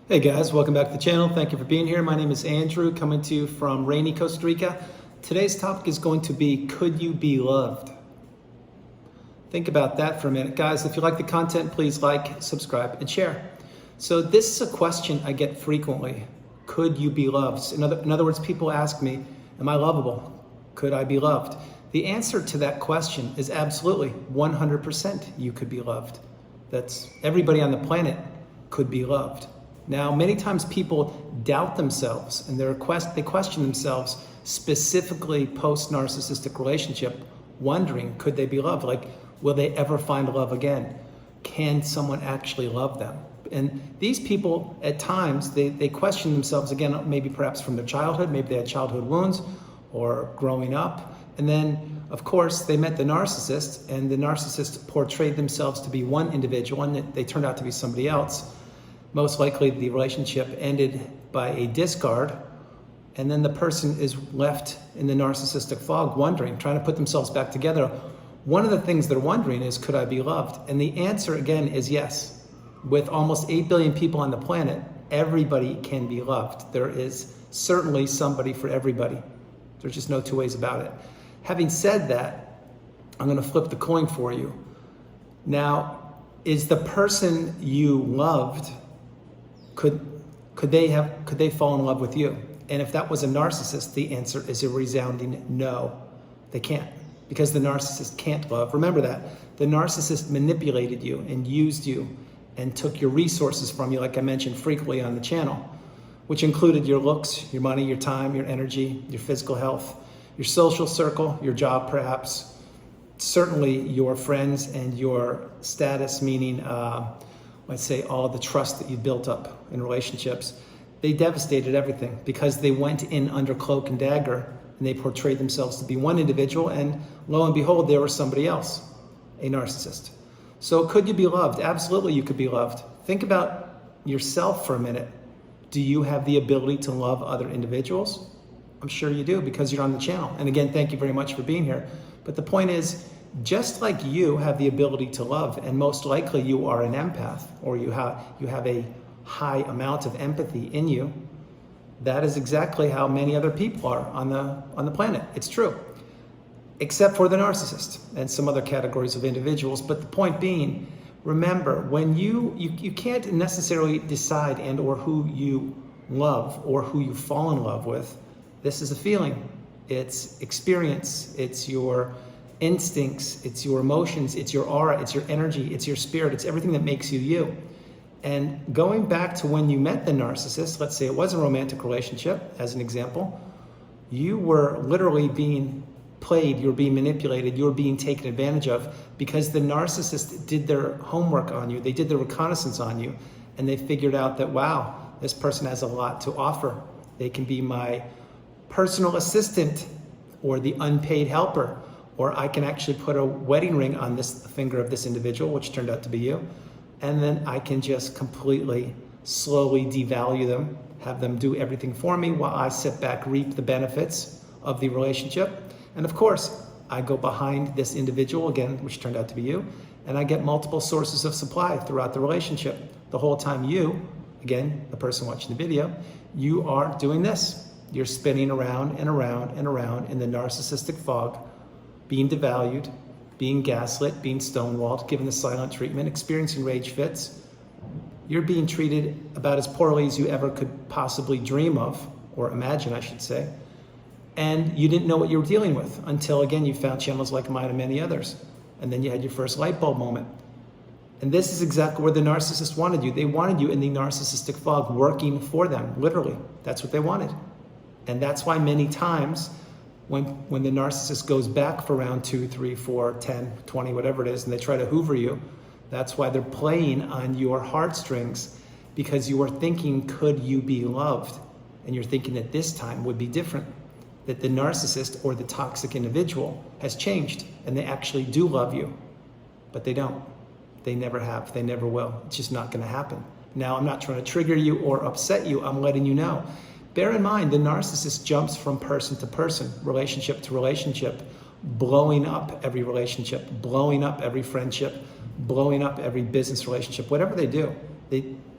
Hey guys, welcome back to the channel. Thank you for being here. My name is Andrew, coming to you from rainy Costa Rica. Today's topic is going to be, could you be loved? Think about that for a minute. Guys, if you like the content, please like, subscribe, and share. So this is a question I get frequently. Could you be loved? In other words, people ask me, am I lovable? Could I be loved? The answer to that question is absolutely 100% you could be loved. That's everybody on the planet could be loved. Now, many times people doubt themselves and they question themselves specifically post-narcissistic relationship, wondering, could they be loved? Like, will they ever find love again? Can someone actually love them? And these people, at times, they question themselves again, maybe perhaps from their childhood, maybe they had childhood wounds or growing up. And then, of course, they met the narcissist, and the narcissist portrayed themselves to be one individual, and they turned out to be somebody else. Most likely the relationship ended by a discard, and then the person is left in the narcissistic fog wondering, trying to put themselves back together. One of the things they're wondering is, could I be loved? And the answer again is yes. With almost 8 billion people on the planet, everybody can be loved. There is certainly somebody for everybody. There's just no two ways about it. Having said that, I'm going to flip the coin for you. Now, is the person you loved, could they fall in love with you? And if that was a narcissist, the answer is a resounding no. They can't, because the narcissist can't love. Remember that. The narcissist manipulated you and used you and took your resources from you, like I mentioned frequently on the channel, which included your looks, your money, your time, your energy, your physical health, your social circle, your job perhaps, certainly your friends and your status, meaning let's say all the trust that you built up in relationships. They devastated everything because they went in under cloak and dagger and they portrayed themselves to be one individual, and lo and behold, they were somebody else, a narcissist. So could you be loved? Absolutely you could be loved. Think about yourself for a minute. Do you have the ability to love other individuals? I'm sure you do, because you're on the channel. And again, thank you very much for being here. But the point is, just like you have the ability to love, and most likely you are an empath, or you have a high amount of empathy in you, that is exactly how many other people are on the planet. It's true, except for the narcissist and some other categories of individuals. But the point being, remember, when you can't necessarily decide and or who you love or who you fall in love with. This is a feeling. It's experience. It's your instincts, it's your emotions, it's your aura, it's your energy, it's your spirit, it's everything that makes you you. And going back to when you met the narcissist, let's say it was a romantic relationship, as an example, you were literally being played, you were being manipulated, you were being taken advantage of, because the narcissist did their homework on you, they did their reconnaissance on you, and they figured out that, wow, this person has a lot to offer. They can be my personal assistant or the unpaid helper, or I can actually put a wedding ring on this finger of this individual, which turned out to be you, and then I can just completely, slowly devalue them, have them do everything for me while I sit back, reap the benefits of the relationship. And of course, I go behind this individual again, which turned out to be you, and I get multiple sources of supply throughout the relationship. The whole time you, again, the person watching the video, you are doing this. You're spinning around and around and around in the narcissistic fog, being devalued, being gaslit, being stonewalled, given the silent treatment, experiencing rage fits. You're being treated about as poorly as you ever could possibly dream of, or imagine, I should say. And you didn't know what you were dealing with until, again, you found channels like mine and many others. And then you had your first light bulb moment. And this is exactly where the narcissist wanted you. They wanted you in the narcissistic fog, working for them, literally. That's what they wanted. And that's why many times, when the narcissist goes back for round 2, 3, 4, 10, 20, whatever it is, and they try to hoover you, that's why they're playing on your heartstrings, because you are thinking, could you be loved? And you're thinking that this time would be different, that the narcissist or the toxic individual has changed and they actually do love you, but they don't. They never have, they never will. It's just not gonna happen. Now, I'm not trying to trigger you or upset you, I'm letting you know. Bear in mind, the narcissist jumps from person to person, relationship to relationship, blowing up every relationship, blowing up every friendship, blowing up every business relationship, whatever they do.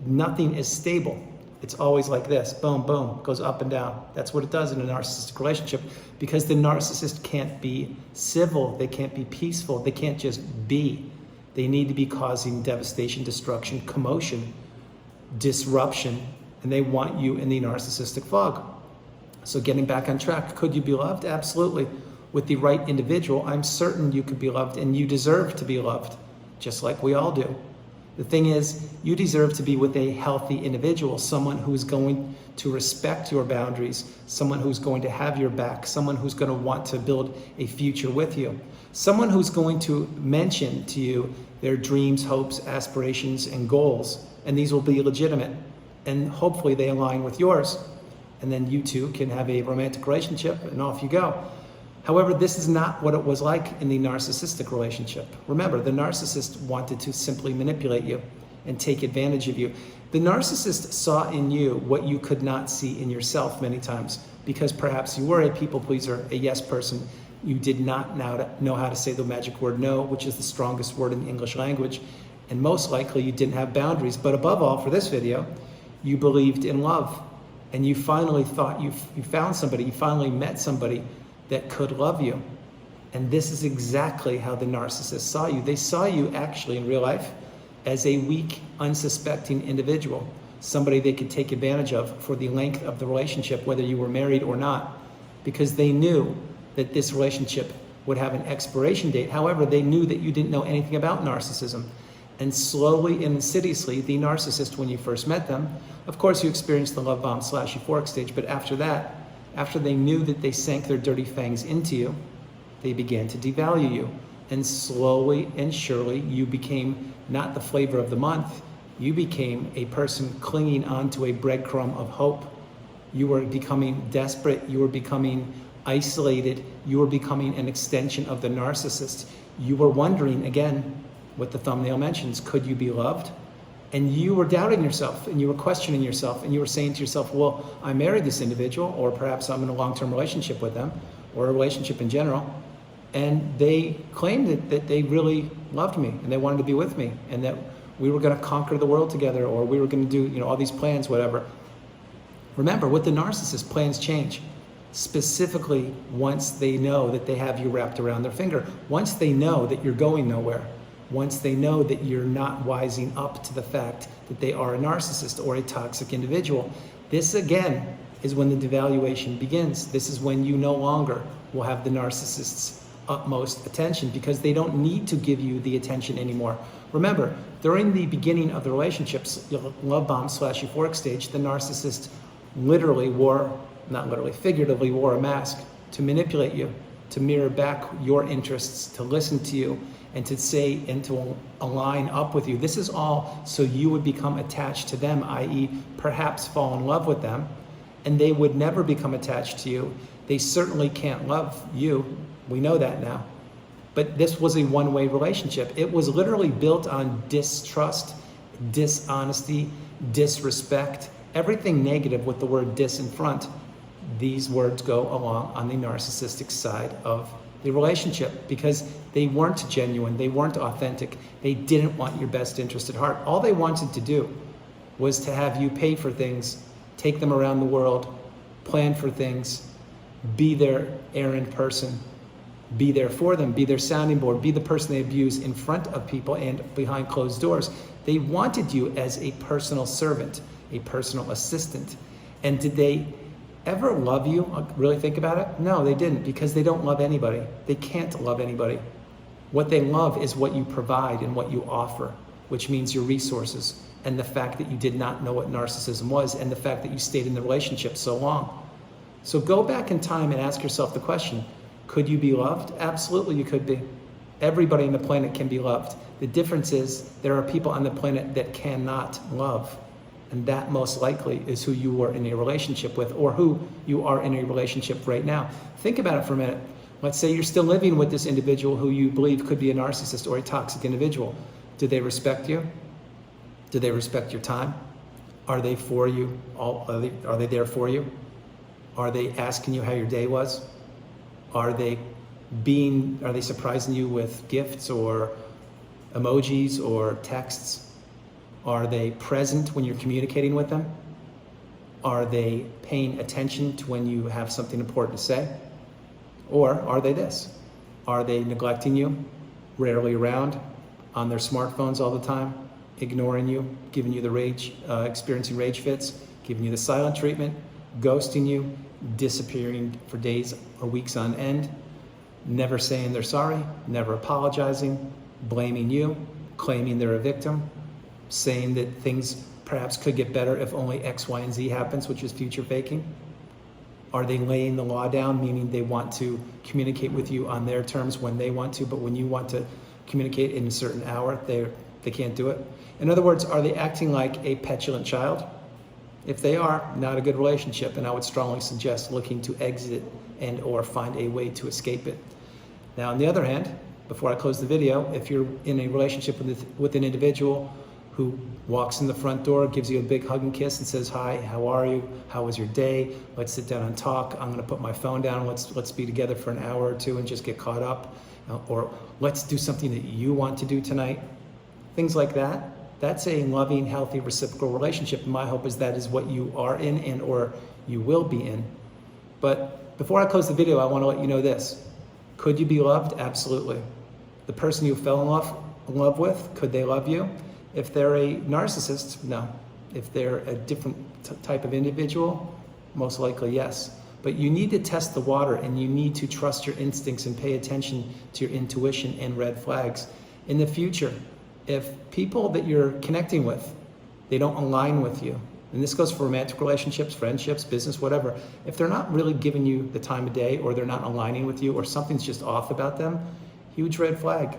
Nothing is stable. It's always like this, boom, boom, goes up and down. That's what it does in a narcissistic relationship, because the narcissist can't be civil, they can't be peaceful, they can't just be. They need to be causing devastation, destruction, commotion, disruption, and they want you in the narcissistic fog. So getting back on track, could you be loved? Absolutely. With the right individual, I'm certain you could be loved, and you deserve to be loved, just like we all do. The thing is, you deserve to be with a healthy individual, someone who's going to respect your boundaries, someone who's going to have your back, someone who's going to want to build a future with you, someone who's going to mention to you their dreams, hopes, aspirations, and goals, and these will be legitimate, and hopefully they align with yours, and then you two can have a romantic relationship, and off you go. However, this is not what it was like in the narcissistic relationship. Remember, the narcissist wanted to simply manipulate you and take advantage of you. The narcissist saw in you what you could not see in yourself many times, because perhaps you were a people pleaser, a yes person. You did not know how to say the magic word no, which is the strongest word in the English language. And most likely you didn't have boundaries. But above all, for this video, you believed in love. And you finally thought you found somebody, you finally met somebody that could love you. And this is exactly how the narcissist saw you. They saw you actually in real life as a weak, unsuspecting individual, somebody they could take advantage of for the length of the relationship, whether you were married or not, because they knew that this relationship would have an expiration date. However, they knew that you didn't know anything about narcissism. And slowly and insidiously, the narcissist, when you first met them, of course you experienced the love bomb / euphoric stage, but after that, after they knew that they sank their dirty fangs into you, they began to devalue you. And slowly and surely, you became not the flavor of the month. You became a person clinging onto a breadcrumb of hope. You were becoming desperate. You were becoming isolated. You were becoming an extension of the narcissist. You were wondering, again, what the thumbnail mentions, could you be loved? And you were doubting yourself, and you were questioning yourself, and you were saying to yourself, well, I married this individual, or perhaps I'm in a long-term relationship with them, or a relationship in general, and they claimed that they really loved me, and they wanted to be with me, and that we were going to conquer the world together, or we were going to do, all these plans, whatever. Remember, with the narcissist, plans change. Specifically, once they know that they have you wrapped around their finger, once they know that you're going nowhere, once they know that you're not wising up to the fact that they are a narcissist or a toxic individual. This, again, is when the devaluation begins. This is when you no longer will have the narcissist's utmost attention, because they don't need to give you the attention anymore. Remember, during the beginning of the relationships, love bomb / euphoric stage, the narcissist literally figuratively wore a mask to manipulate you, to mirror back your interests, to listen to you, and to say and to align up with you. This is all so you would become attached to them, i.e. perhaps fall in love with them, and they would never become attached to you. They certainly can't love you. We know that now. But this was a one-way relationship. It was literally built on distrust, dishonesty, disrespect, everything negative with the word dis in front. These words go along on the narcissistic side of the relationship, because they weren't genuine, they weren't authentic, they didn't want your best interest at heart. All they wanted to do was to have you pay for things, take them around the world, plan for things, be their errand person, be there for them, be their sounding board, be the person they abuse in front of people and behind closed doors. They wanted you as a personal servant, a personal assistant. And did they ever love you? Really think about it? No, they didn't, because they don't love anybody. They can't love anybody. What they love is what you provide and what you offer, which means your resources, and the fact that you did not know what narcissism was, and the fact that you stayed in the relationship so long. So go back in time and ask yourself the question, could you be loved? Absolutely, you could be. Everybody on the planet can be loved. The difference is there are people on the planet that cannot love. And that most likely is who you were in a relationship with, or who you are in a relationship right now. Think about it for a minute. Let's say you're still living with this individual who you believe could be a narcissist or a toxic individual. Do they respect you? Do they respect your time? Are they for you? Are they there for you? Are they asking you how your day was? Are they surprising you with gifts or emojis or texts? Are they present when you're communicating with them? Are they paying attention to when you have something important to say? Or are they this? Are they neglecting you, rarely around, on their smartphones all the time, ignoring you, giving you the rage, experiencing rage fits, giving you the silent treatment, ghosting you, disappearing for days or weeks on end, never saying they're sorry, never apologizing, blaming you, claiming they're a victim, saying that things perhaps could get better if only X, Y, and Z happens, which is future faking? Are they laying the law down, meaning they want to communicate with you on their terms when they want to, but when you want to communicate in a certain hour, they can't do it? In other words, are they acting like a petulant child? If they are, not a good relationship, and I would strongly suggest looking to exit and or find a way to escape it. Now, on the other hand, before I close the video, if you're in a relationship with an individual who walks in the front door, gives you a big hug and kiss and says, "Hi, how are you? How was your day? Let's sit down and talk. I'm gonna put my phone down. Let's be together for an hour or two and just get caught up." Or let's do something that you want to do tonight. Things like that. That's a loving, healthy, reciprocal relationship. And my hope is that is what you are in and or you will be in. But before I close the video, I want to let you know this. Could you be loved? Absolutely. The person you fell in love with, could they love you? If they're a narcissist, no. If they're a different type of individual, most likely yes. But you need to test the water, and you need to trust your instincts and pay attention to your intuition and red flags. In the future, if people that you're connecting with, they don't align with you, and this goes for romantic relationships, friendships, business, whatever, if they're not really giving you the time of day, or they're not aligning with you, or something's just off about them, huge red flag.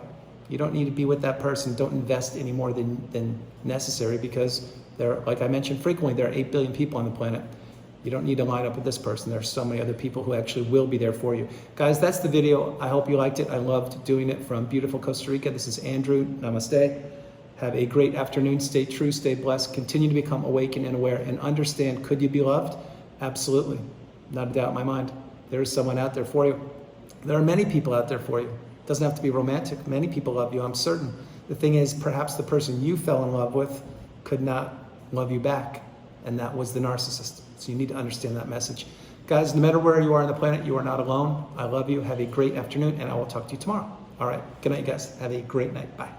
You don't need to be with that person. Don't invest any more than necessary, because there, like I mentioned frequently, there are 8 billion people on the planet. You don't need to line up with this person. There are so many other people who actually will be there for you. Guys, that's the video. I hope you liked it. I loved doing it from beautiful Costa Rica. This is Andrew. Namaste. Have a great afternoon. Stay true, stay blessed. Continue to become awakened and aware, and understand, could you be loved? Absolutely. Not a doubt in my mind. There is someone out there for you. There are many people out there for you. It doesn't have to be romantic. Many people love you, I'm certain. The thing is, perhaps the person you fell in love with could not love you back, and that was the narcissist. So you need to understand that message. Guys, no matter where you are on the planet, you are not alone. I love you. Have a great afternoon, and I will talk to you tomorrow. All right. Good night, guys. Have a great night. Bye.